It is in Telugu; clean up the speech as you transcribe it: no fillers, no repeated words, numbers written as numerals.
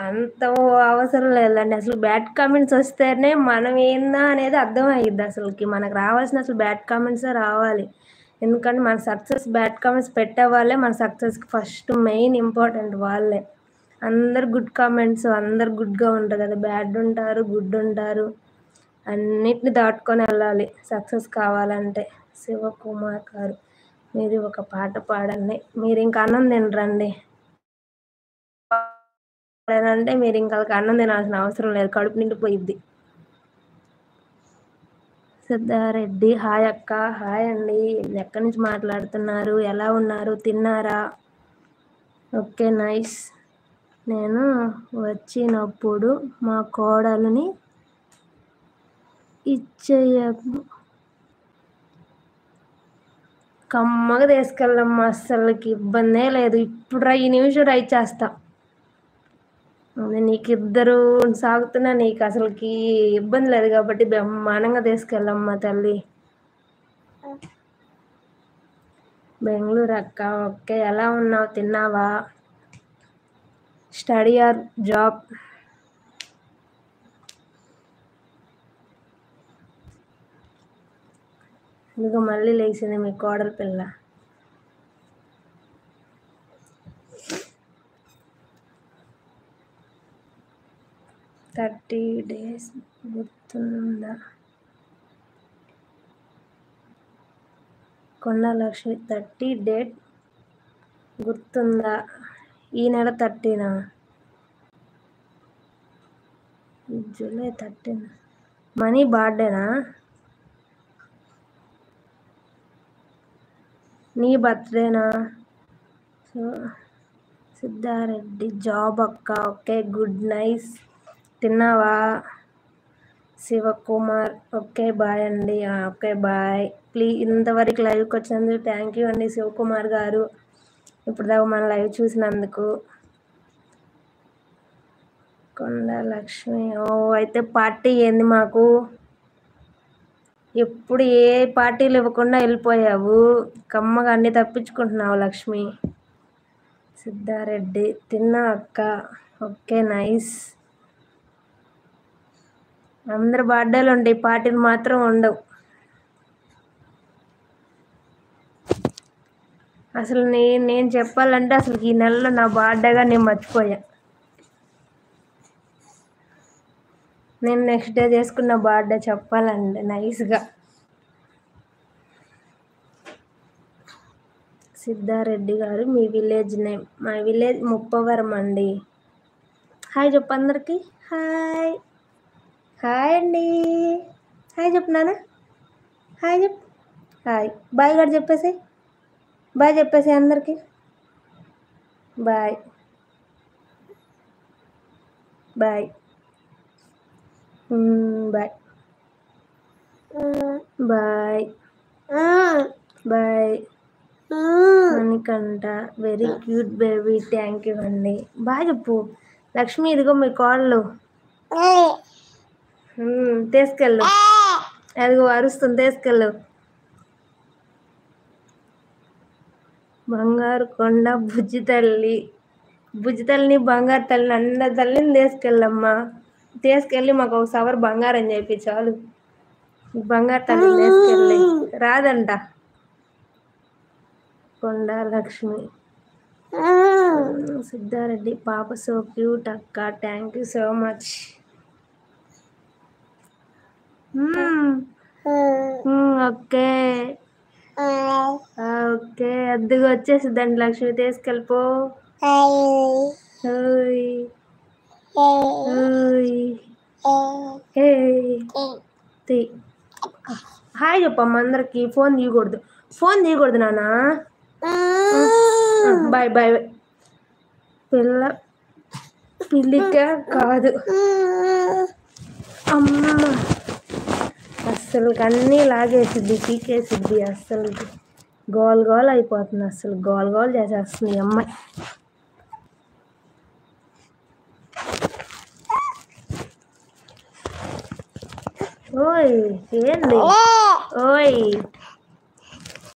అంత అవసరం లేదండి. అసలు బ్యాడ్ కామెంట్స్ వస్తేనే మనం ఏందా అనేది అర్థమయ్యిద్ది అసలుకి. మనకు రావాల్సిన అసలు బ్యాడ్ కామెంట్సే రావాలి. ఎందుకంటే మన సక్సెస్ బ్యాడ్ కామెంట్స్ పెట్టే వాళ్ళే మన సక్సెస్‌కి ఫస్ట్ మెయిన్ ఇంపార్టెంట్ వాళ్ళే. అందరు గుడ్ కామెంట్స్ అందరు గుడ్‌గా ఉంటారు కదా! బ్యాడ్ ఉంటారు, గుడ్ ఉంటారు. అన్నిటిని దాటుకొని వెళ్ళాలి సక్సెస్ కావాలంటే. శివకుమార్ గారు మీరు ఒక పాట పాడండి. మీరు ఇంక అన్నం తినరండి. అంటే మీరు ఇంకా అన్నం తినాల్సిన అవసరం లేదు. కడుపు నిండిపోయిద్ది. సిద్ధారెడ్డి హాయ్ అక్క. హాయ్ అండి. ఎక్కడి నుంచి మాట్లాడుతున్నారు? ఎలా ఉన్నారు? తిన్నారా? Okay nice. నేను వచ్చినప్పుడు మా కోడలిని ఇచ్చేయకు. కమ్మగా తీసుకెళ్ళమ్మా, అస్సలకి ఇబ్బందే లేదు. ఇప్పుడు ఈ నిమిషం ట్రై చేస్తా. అదే నీకు ఇద్దరు సాగుతున్నా నీకు అసలుకి ఇబ్బంది లేదు కాబట్టి బ్రహ్మాండంగా తీసుకెళ్ళమ్మా తల్లి. బెంగళూరు అక్క. ఓకే ఎలా ఉన్నావు? తిన్నావా? Study or job? ఇదిగో మళ్ళీ లేచింది మీ కోడలి పిల్ల. థర్టీ డేస్ గుర్తుందా? కొండా లక్ష్మి 30 డేట్ గుర్తుందా? ఈ నెల 30నా? జూలై 13. మనీ బర్త్డేనా? నీ బర్త్డేనా? సో సిద్ధారెడ్డి జాబ్ అక్క. Okay good nice. తిన్నావా? శివకుమార్ ఓకే బాయ్ అండి. Okay bye. ప్లీజ్ ఇంతవరకు లైవ్కి వచ్చినందుకు థ్యాంక్ యూ అండి శివకుమార్ గారు. ఇప్పుడు దాకా మన లైవ్ చూసినందుకు. కొండా లక్ష్మి ఓ అయితే పార్టీ ఏంది మాకు? ఎప్పుడు ఏ పార్టీలు ఇవ్వకుండా వెళ్ళిపోయావు. కమ్మగా అన్ని తప్పించుకుంటున్నావు లక్ష్మి. సిద్ధారెడ్డి తిన్నా అక్క. Okay nice. అందరు బర్త్డేలు ఉంటాయి, పార్టీలు మాత్రం ఉండవు. అసలు నేను చెప్పాలంటే అసలు ఈ నెలలో నా బర్త్డేగా నేను మర్చిపోయా. నేను నెక్స్ట్ డే చేసుకున్న బర్త్డే చెప్పాలండి నైస్గా. సిద్ధారెడ్డి గారు మీ విలేజ్ నేమ్? మా విలేజ్ ముప్పవరం అండి. హాయ్ చెప్పు అందరికి. హాయ్ హాయ్ అండి. హాయ్ చెప్పు నాన్న. హాయ్ చెప్పు. హాయ్ బాయ్ కూడా చెప్పేసి. బాయ్ చెప్పేసి అందరికి. Bye bye bye bye bye. Manikanta very cute baby. Thank you అండి. బాయ్ చెప్పు. లక్ష్మి ఇదిగో మీ కోళ్ళు తీసుకెళ్ళు. అదిగో అరుస్తుంది తీసుకెళ్ళు. బంగారు కొండ బుజ్జి తల్లి. బుజ్జి తల్లిని బంగారు తల్లిని అందరి తల్లిని తీసుకెళ్ళమ్మా. తీసుకెళ్ళి మాకు ఒక సవర్ బంగారం చెప్పి చాలు. బంగారు తల్లిని తీసుకెళ్ళి. రాదంట. కొండా లక్ష్మి. సిద్ధారెడ్డి పాప సో క్యూట్ అక్క. Thank you so much. Okay okay అద్దుగా వచ్చేసిద్దండి లక్ష్మి. తీసుకెళ్ళిపో. హాయ్ చెప్పమ్మ అందరికి. ఫోన్ తీయకూడదు. ఫోన్ తీయకూడదు నాన్న. Bye bye. పిల్లిక కాదు అమ్మ. అస్సలు అన్నీ లాగేసిద్ది పీకేసిద్ది. అస్సలు గోల్ గోల్ అయిపోతుంది. అస్సలు గోల్ గోల్ చేసేస్తుంది ఈ అమ్మాయి. ఓయ్ ఏంది? ఓయ్